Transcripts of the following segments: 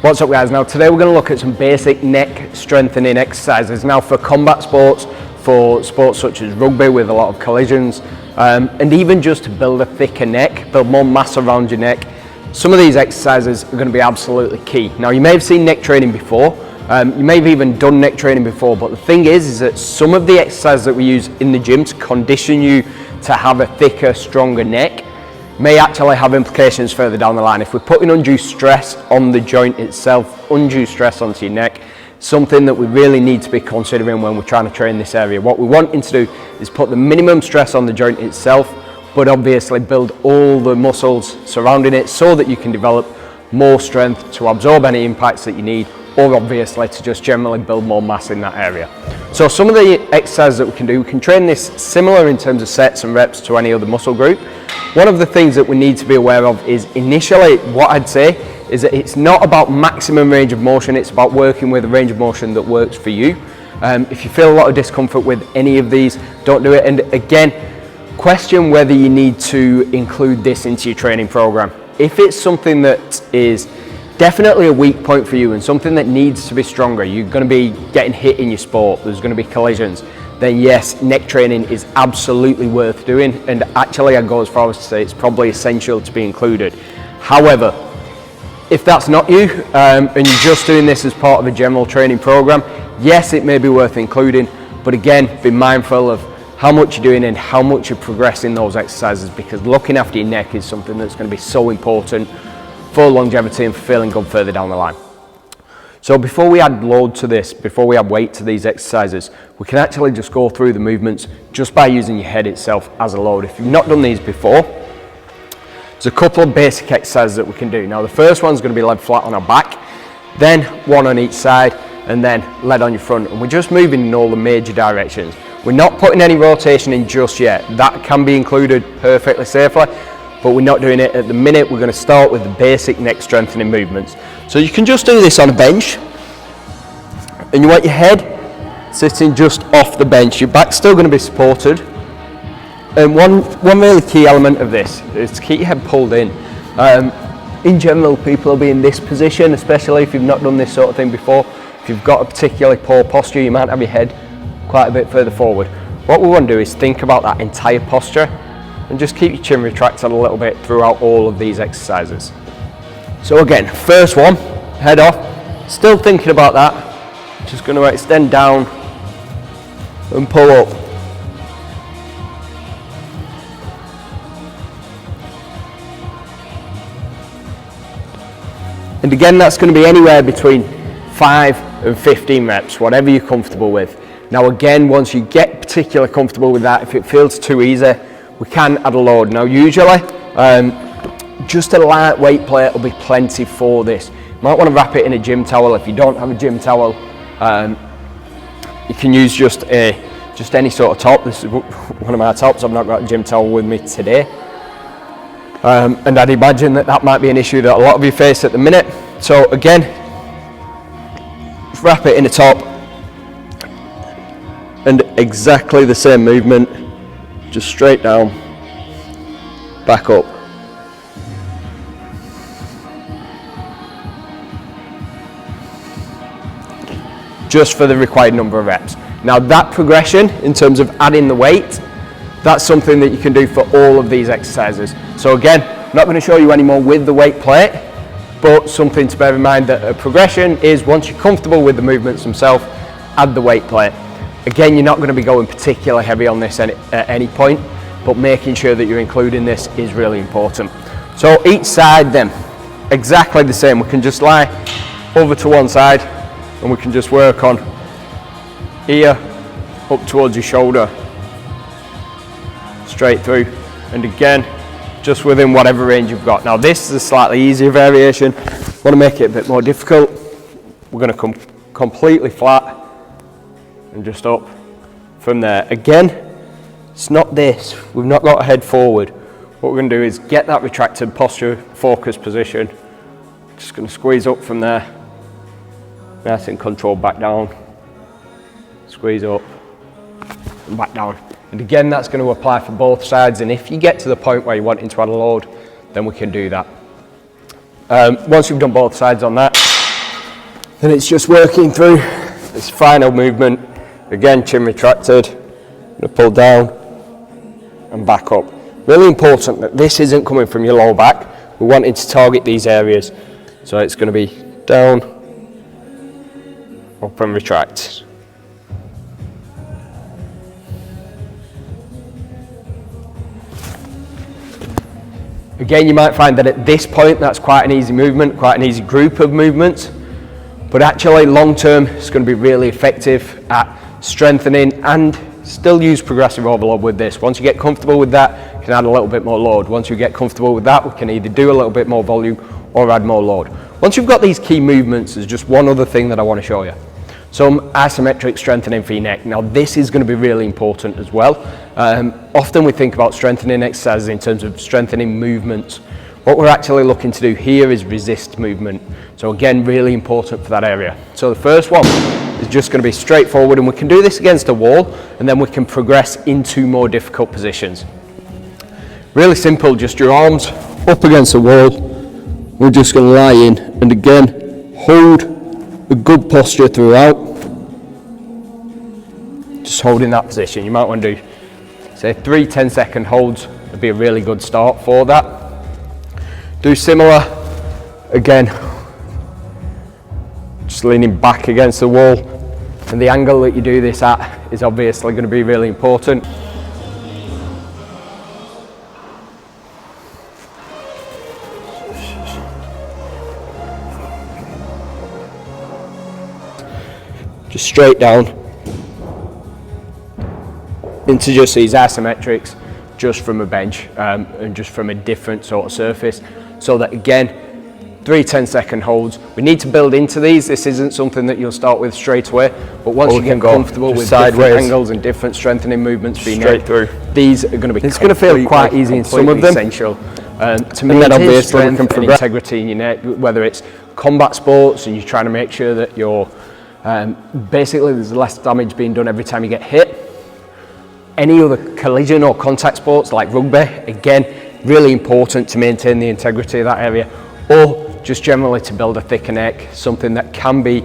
What's up guys? Now today we're going to look at some basic neck strengthening exercises. Now for combat sports, for sports such as rugby with a lot of collisions, and even just to build a thicker neck, build more mass around your neck, some of these exercises are going to be absolutely key. Now you may have seen neck training before, you may have even done neck training before, but the thing is that some of the exercises that we use in the gym to condition you to have a thicker, stronger neck may actually have implications further down the line. If we're putting undue stress on the joint itself, undue stress onto your neck, something that we really need to be considering when we're trying to train this area. What we're wanting to do is put the minimum stress on the joint itself, but obviously build all the muscles surrounding it so that you can develop more strength to absorb any impacts that you need, or obviously to just generally build more mass in that area. So some of the exercises that we can train this similar in terms of sets and reps to any other muscle group. One of the things that we need to be aware of is initially what I'd say is that it's not about maximum range of motion, it's about working with a range of motion that works for you. If you feel a lot of discomfort with any of these, don't do it. And again, question whether you need to include this into your training program. If it's something that is definitely a weak point for you and something that needs to be stronger, you're going to be getting hit in your sport, there's going to be collisions, then yes, neck training is absolutely worth doing, and actually I go as far as to say it's probably essential to be included. However, if that's not you and you're just doing this as part of a general training program, yes, it may be worth including, but again, be mindful of how much you're doing and how much you're progressing those exercises, because looking after your neck is something that's going to be so important for longevity and for feeling good further down the line. So before we add load to this, before we add weight to these exercises, we can actually just go through the movements just by using your head itself as a load. If you've not done these before, there's a couple of basic exercises that we can do. Now the first one's going to be lead flat on our back, then one on each side, and then lead on your front. And we're just moving in all the major directions. We're not putting any rotation in just yet. That can be included perfectly safely, but we're not doing it at the minute. We're going to start with the basic neck strengthening movements. So you can just do this on a bench, and you want your head sitting just off the bench. Your back's still going to be supported. And one really key element of this is to keep your head pulled in. In general, people will be in this position, especially if you've not done this sort of thing before. If you've got a particularly poor posture, you might have your head quite a bit further forward. What we want to do is think about that entire posture and just keep your chin retracted a little bit throughout all of these exercises. So again, first one, head off, still thinking about that, just going to extend down and pull up. And again, that's going to be anywhere between 5 and 15 reps, whatever you're comfortable with. Now again, once you get particularly comfortable with that, if it feels too easy, we can add a load. Now usually, just a lightweight plate will be plenty for this. You might want to wrap it in a gym towel. If you don't have a gym towel, you can use just any sort of top. This is one of my tops. I've not got a gym towel with me today. And I'd imagine that might be an issue that a lot of you face at the minute. So again, wrap it in a top, and exactly the same movement, just straight down, back up. Just for the required number of reps. Now that progression in terms of adding the weight, that's something that you can do for all of these exercises. So again, I'm not going to show you any more with the weight plate, but something to bear in mind that a progression is once you're comfortable with the movements themselves, add the weight plate. Again, you're not going to be going particularly heavy on this at any point, but making sure that you're including this is really important. So each side then, exactly the same. We can just lie over to one side and we can just work on ear up towards your shoulder, straight through, and again, just within whatever range you've got. Now this is a slightly easier variation. Want to make it a bit more difficult, we're going to come completely flat and just up from there. Again, it's not this, we've not got a head forward. What we're going to do is get that retracted posture, focus position. Just going to squeeze up from there, nice and controlled, back down, squeeze up and back down. And again, that's going to apply for both sides, and if you get to the point where you're wanting to add a load, then we can do that. Once you've done both sides on that, And it's just working through this final movement. Again, chin retracted, gonna pull down and back up. Really important that this isn't coming from your lower back. We're wanting to target these areas. So it's gonna be down, up and retract. Again, you might find that at this point, that's quite an easy movement, quite an easy group of movements, but actually long term, it's going to be really effective at strengthening and still use progressive overload with this. Once you get comfortable with that, you can add a little bit more load. Once you get comfortable with that, we can either do a little bit more volume or add more load. Once you've got these key movements, there's just one other thing that I want to show you. Some isometric strengthening for your neck. Now this is going to be really important as well. Often we think about strengthening exercises in terms of strengthening movements. What we're actually looking to do here is resist movement. So again, really important for that area. So the first one is just going to be straightforward, and we can do this against a wall, and then we can progress into more difficult positions. Really simple, just your arms up against the wall. We're just going to lie in, and again, hold a good posture throughout. Just holding that position. You might want to do, say, 3 10-second holds would be a really good start for that. Do similar, again, just leaning back against the wall, and the angle that you do this at is obviously going to be really important. Just straight down into just these isometrics, just from a bench and just from a different sort of surface, so that again, 3 10-second holds. We need to build into these. This isn't something that you'll start with straight away, but once you get comfortable with sideways, different angles and different strengthening movements being straight through, these are going to be, it's going to feel quite easy in some of them. Essential to maintain strength and integrity in your neck, whether it's combat sports and you're trying to make sure that you're basically there's less damage being done every time you get hit. Any other collision or contact sports like rugby, again, really important to maintain the integrity of that area, or just generally to build a thicker neck, something that can be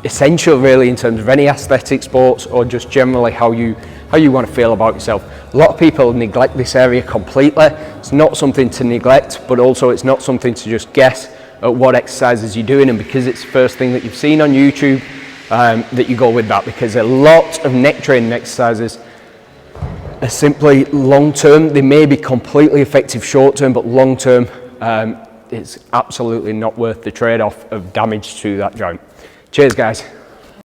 essential really in terms of any athletic sports, or just generally how you want to feel about yourself. A lot of people neglect this area completely. It's not something to neglect, but also it's not something to just guess at what exercises you're doing, and because it's the first thing that you've seen on YouTube, that you go with that, because a lot of neck training exercises are simply long term. They may be completely effective short term, but long term it's absolutely not worth the trade-off of damage to that joint. Cheers guys.